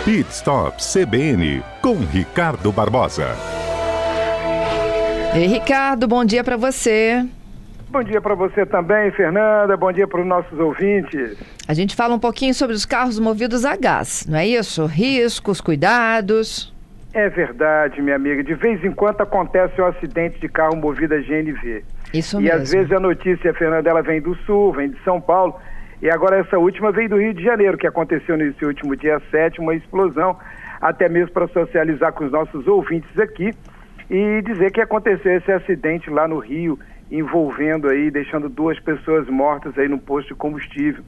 Pit Stop CBN, com Ricardo Barbosa. Ei, Ricardo, bom dia para você. Bom dia para você também, Fernanda. Bom dia para os nossos ouvintes. A gente fala um pouquinho sobre os carros movidos a gás, não é isso? Riscos, cuidados. É verdade, minha amiga. De vez em quando acontece um acidente de carro movido a GNV. Isso e mesmo. Às vezes a notícia, Fernanda, ela vem do Sul, vem de São Paulo. E agora essa última veio do Rio de Janeiro, que aconteceu nesse último dia 7, uma explosão, até mesmo para socializar com os nossos ouvintes aqui e dizer que aconteceu esse acidente lá no Rio, envolvendo aí, deixando 2 pessoas mortas aí no posto de combustível.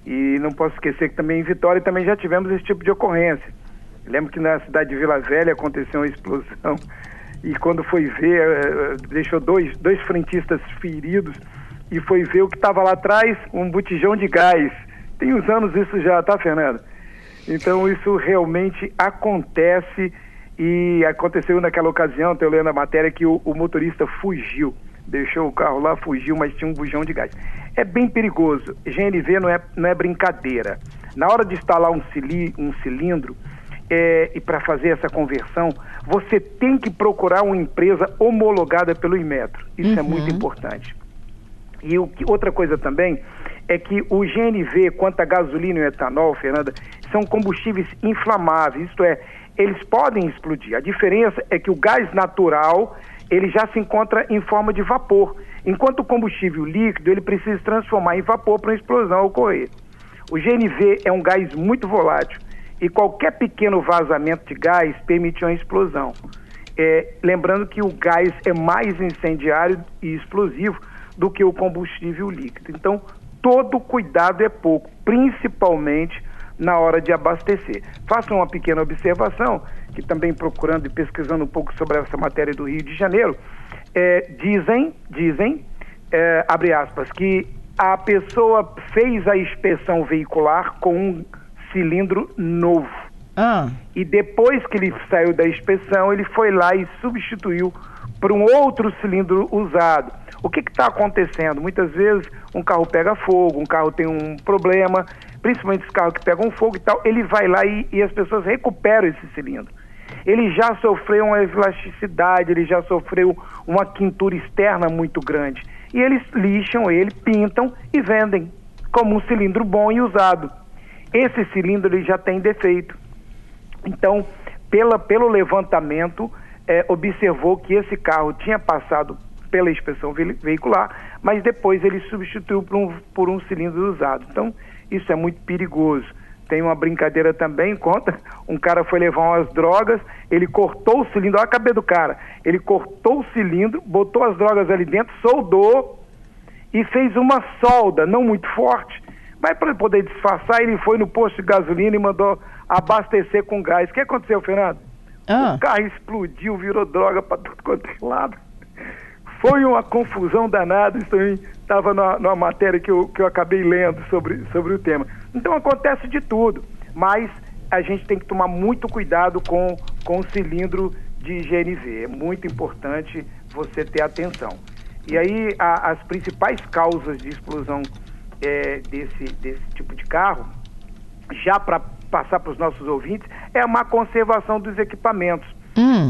E não posso esquecer que também em Vitória também já tivemos esse tipo de ocorrência. Eu lembro que na cidade de Vila Velha aconteceu uma explosão e quando foi ver, deixou dois frentistas feridos. E foi ver o que estava lá atrás, um botijão de gás. Tem uns anos isso já, tá, Fernanda? Então isso realmente acontece e aconteceu naquela ocasião, estou lendo a matéria, que o motorista fugiu. Deixou o carro lá, fugiu, mas tinha um bujão de gás. É bem perigoso. GNV não é brincadeira. Na hora de instalar um cilindro, e para fazer essa conversão, você tem que procurar uma empresa homologada pelo Inmetro. Isso é muito importante. E outra coisa também é que o GNV, quanto a gasolina e o etanol, Fernanda, são combustíveis inflamáveis, isto é, eles podem explodir. A diferença é que o gás natural, ele já se encontra em forma de vapor, enquanto o combustível líquido, ele precisa se transformar em vapor para uma explosão ocorrer. O GNV é um gás muito volátil e qualquer pequeno vazamento de gás permite uma explosão. Lembrando que o gás é mais incendiário e explosivo do que o combustível líquido. Então, todo cuidado é pouco, principalmente na hora de abastecer. Faça uma pequena observação, que também procurando e pesquisando um pouco sobre essa matéria do Rio de Janeiro, dizem, abre aspas, que a pessoa fez a inspeção veicular com um cilindro novo. E depois que ele saiu da inspeção, ele foi lá e substituiu por um outro cilindro usado. O que está acontecendo? Muitas vezes um carro pega fogo, um carro tem um problema, principalmente os carros que pegam fogo e tal, ele vai lá e as pessoas recuperam esse cilindro. Ele já sofreu uma elasticidade, ele já sofreu uma quintura externa muito grande. E eles lixam ele, pintam e vendem como um cilindro bom e usado. Esse cilindro ele já tem defeito. Então, pelo levantamento, observou que esse carro tinha passado pela inspeção veicular, mas depois ele substituiu por um cilindro usado. Então, isso é muito perigoso. Tem uma brincadeira também, conta, um cara foi levar umas drogas, ele cortou o cilindro, olha a cabeça do cara, ele cortou o cilindro, botou as drogas ali dentro, soldou e fez uma solda, não muito forte, mas para poder disfarçar, ele foi no posto de gasolina e mandou abastecer com gás. O que aconteceu, Fernando? O carro explodiu, virou droga para tudo quanto é lado. Foi uma confusão danada, isso também estava numa matéria que eu acabei lendo sobre o tema. Então acontece de tudo, mas a gente tem que tomar muito cuidado com o cilindro de GNV. É muito importante você ter atenção. E aí as principais causas de explosão desse tipo de carro, já para passar para os nossos ouvintes, é a má conservação dos equipamentos.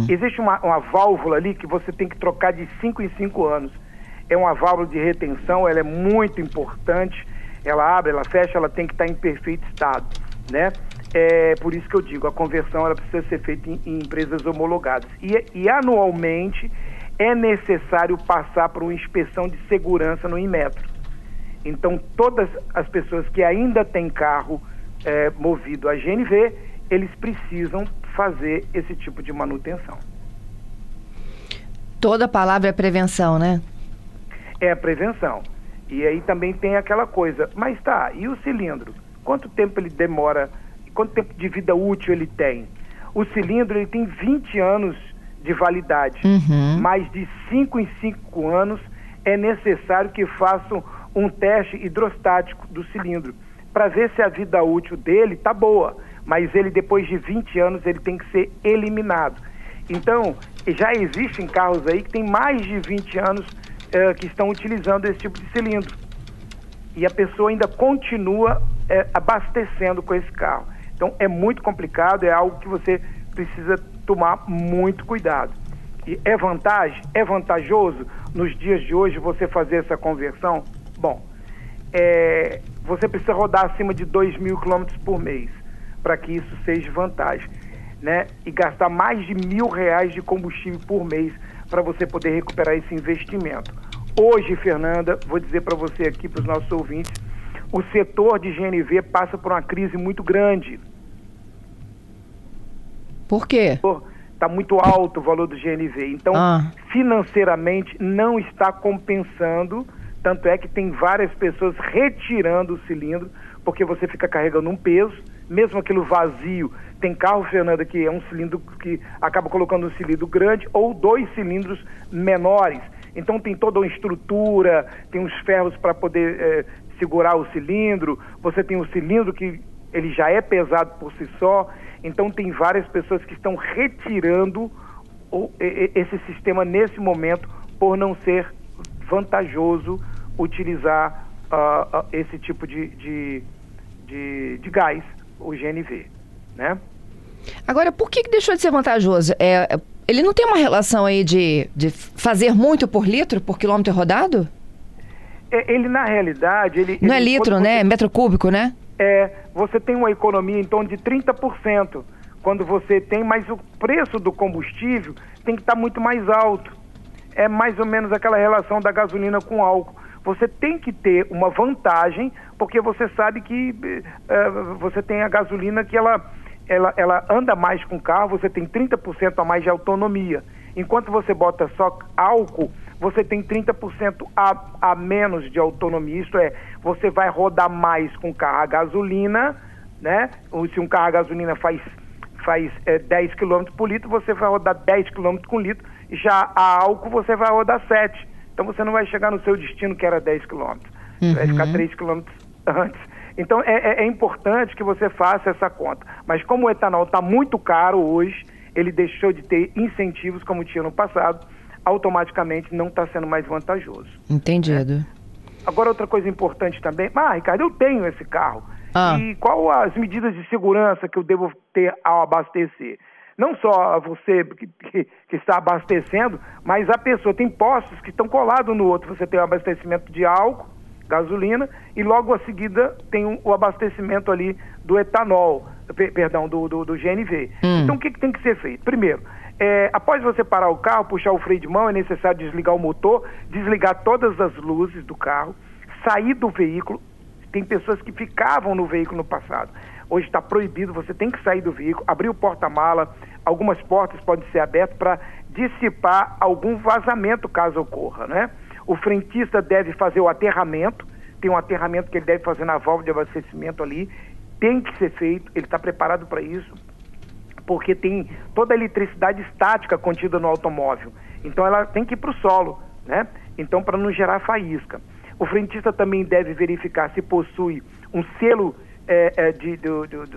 Existe uma válvula ali que você tem que trocar de 5 em 5 anos. É uma válvula de retenção, ela é muito importante. Ela abre, ela fecha, ela tem que estar em perfeito estado, né? Por isso que eu digo, a conversão ela precisa ser feita em empresas homologadas. E anualmente é necessário passar por uma inspeção de segurança no Inmetro. Então, todas as pessoas que ainda têm carro movido a GNV, eles precisam fazer esse tipo de manutenção. Toda palavra é prevenção, né? É a prevenção. E aí também tem aquela coisa, mas tá, e o cilindro? Quanto tempo ele demora, quanto tempo de vida útil ele tem? O cilindro ele tem 20 anos de validade, mais de 5 em 5 anos é necessário que façam um teste hidrostático do cilindro, para ver se a vida útil dele está boa, mas ele depois de 20 anos ele tem que ser eliminado. Então, já existem carros aí que tem mais de 20 anos que estão utilizando esse tipo de cilindro. E a pessoa ainda continua abastecendo com esse carro. Então é muito complicado, é algo que você precisa tomar muito cuidado. E é vantajoso nos dias de hoje você fazer essa conversão? Bom, você precisa rodar acima de 2.000 quilômetros por mês para que isso seja vantagem, né? E gastar mais de R$1.000 de combustível por mês para você poder recuperar esse investimento. Hoje, Fernanda, vou dizer para você aqui, para os nossos ouvintes, o setor de GNV passa por uma crise muito grande. Por quê? Está muito alto o valor do GNV. Então, financeiramente, não está compensando. Tanto é que tem várias pessoas retirando o cilindro, porque você fica carregando um peso, mesmo aquilo vazio. Tem carro, Fernanda, que é um cilindro que acaba colocando um cilindro grande ou 2 cilindros menores. Então tem toda uma estrutura, tem uns ferros para poder segurar o cilindro, você tem o cilindro que ele já é pesado por si só. Então tem várias pessoas que estão retirando esse sistema nesse momento por não ser vantajoso utilizar esse tipo de gás, o GNV, né? Agora, por que deixou de ser vantajoso? Ele não tem uma relação aí de fazer muito por litro, por quilômetro rodado? Ele, na realidade... Não é litro, né? É metro cúbico, né? Você tem uma economia em torno de 30%. Quando você tem, mas o preço do combustível tem que estar muito mais alto. É mais ou menos aquela relação da gasolina com álcool. Você tem que ter uma vantagem, porque você sabe que você tem a gasolina que ela anda mais com o carro, você tem 30% a mais de autonomia. Enquanto você bota só álcool, você tem 30% a menos de autonomia. Isto é, você vai rodar mais com o carro a gasolina, né? Se um carro a gasolina faz 10 km por litro, você vai rodar 10 km com litro. Já a álcool você vai rodar 7. Então você não vai chegar no seu destino, que era 10 km. Você vai ficar 3 km antes. Então é importante que você faça essa conta. Mas como o etanol está muito caro hoje, ele deixou de ter incentivos como tinha no passado, automaticamente não está sendo mais vantajoso. Entendido. Agora, outra coisa importante também. Ricardo, eu tenho esse carro. E qual as medidas de segurança que eu devo ter ao abastecer? Não só você que está abastecendo, mas a pessoa. Tem postos que estão colados no outro. Você tem o abastecimento de álcool, gasolina, e logo a seguida tem o abastecimento ali do etanol, do GNV. Então o que tem que ser feito? Primeiro, após você parar o carro, puxar o freio de mão, é necessário desligar o motor, desligar todas as luzes do carro, sair do veículo. Tem pessoas que ficavam no veículo no passado. Hoje está proibido, você tem que sair do veículo, abrir o porta-mala. Algumas portas podem ser abertas para dissipar algum vazamento caso ocorra, né? O frentista deve fazer o aterramento, tem um aterramento que ele deve fazer na válvula de abastecimento ali, tem que ser feito, ele está preparado para isso, porque tem toda a eletricidade estática contida no automóvel, então ela tem que ir para o solo, né? Então, para não gerar faísca. O frentista também deve verificar se possui um selo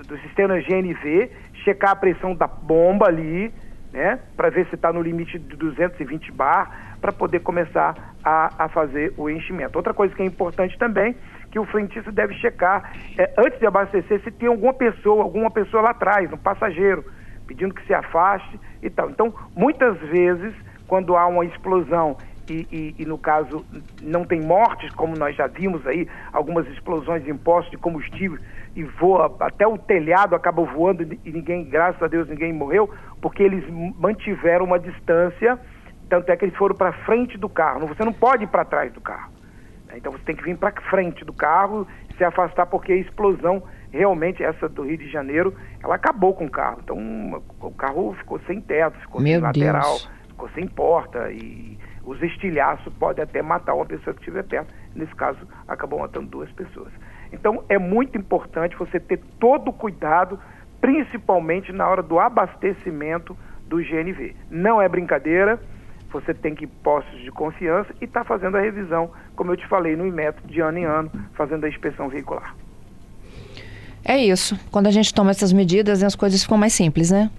do sistema GNV, checar a pressão da bomba ali, né, para ver se está no limite de 220 bar, para poder começar a fazer o enchimento. Outra coisa que é importante também, que o frentista deve checar, antes de abastecer, se tem alguma pessoa lá atrás, um passageiro, pedindo que se afaste e tal. Então, muitas vezes, quando há uma explosão e no caso não tem mortes, como nós já vimos aí, algumas explosões em postos de combustível e voa, até o telhado acaba voando e ninguém, graças a Deus, ninguém morreu, porque eles mantiveram uma distância, tanto é que eles foram para frente do carro. Você não pode ir para trás do carro. Então você tem que vir para frente do carro, se afastar, porque a explosão, realmente, essa do Rio de Janeiro, ela acabou com o carro. Então o carro ficou sem teto, ficou sem lateral, ficou sem porta e os estilhaços podem até matar uma pessoa que estiver perto. Nesse caso, acabou matando 2 pessoas. Então, é muito importante você ter todo o cuidado, principalmente na hora do abastecimento do GNV. Não é brincadeira, você tem que ir postos de confiança e está fazendo a revisão, como eu te falei, no Inmetro, de ano em ano, fazendo a inspeção veicular. É isso. Quando a gente toma essas medidas, as coisas ficam mais simples, né?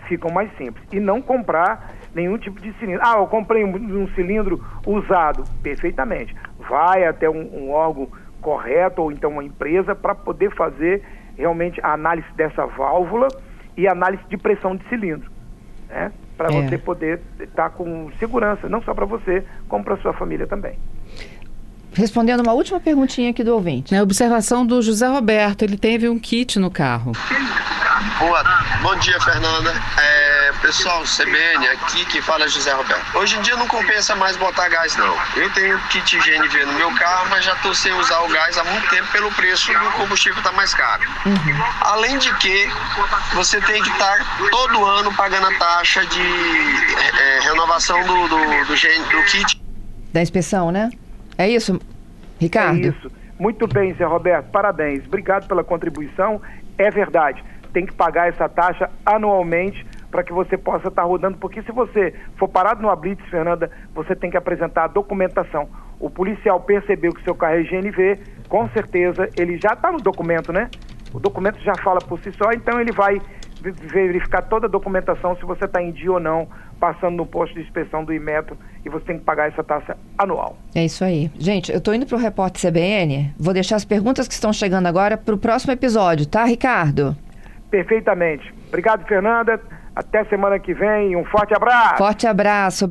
Ficam mais simples. E não comprar nenhum tipo de cilindro. Eu comprei um cilindro usado. Perfeitamente. Vai até um órgão correto ou então uma empresa para poder fazer realmente a análise dessa válvula e a análise de pressão de cilindro, né? Para você poder estar com segurança, não só para você, como para sua família também. Respondendo uma última perguntinha aqui do ouvinte. Na observação do José Roberto, ele teve um kit no carro. Bom dia, Fernanda. Pessoal, CBN, aqui que fala é José Roberto. Hoje em dia não compensa mais botar gás, não. Eu tenho kit GNV no meu carro, mas já estou sem usar o gás há muito tempo pelo preço do combustível está mais caro. Além de que você tem que estar todo ano pagando a taxa de renovação do kit. Da inspeção, né? É isso, Ricardo? É isso. Muito bem, Zé Roberto, parabéns. Obrigado pela contribuição. É verdade, tem que pagar essa taxa anualmente para que você possa estar rodando, porque se você for parado no Blitz, Fernanda, você tem que apresentar a documentação. O policial percebeu que seu carro é GNV, com certeza ele já está no documento, né? O documento já fala por si só, então ele vai verificar toda a documentação se você está em dia ou não, passando no posto de inspeção do Inmetro, e você tem que pagar essa taxa anual. É isso aí. Gente, eu estou indo para o Repórter CBN, vou deixar as perguntas que estão chegando agora para o próximo episódio, tá, Ricardo? Perfeitamente. Obrigado, Fernanda. Até semana que vem. Um forte abraço. Forte abraço.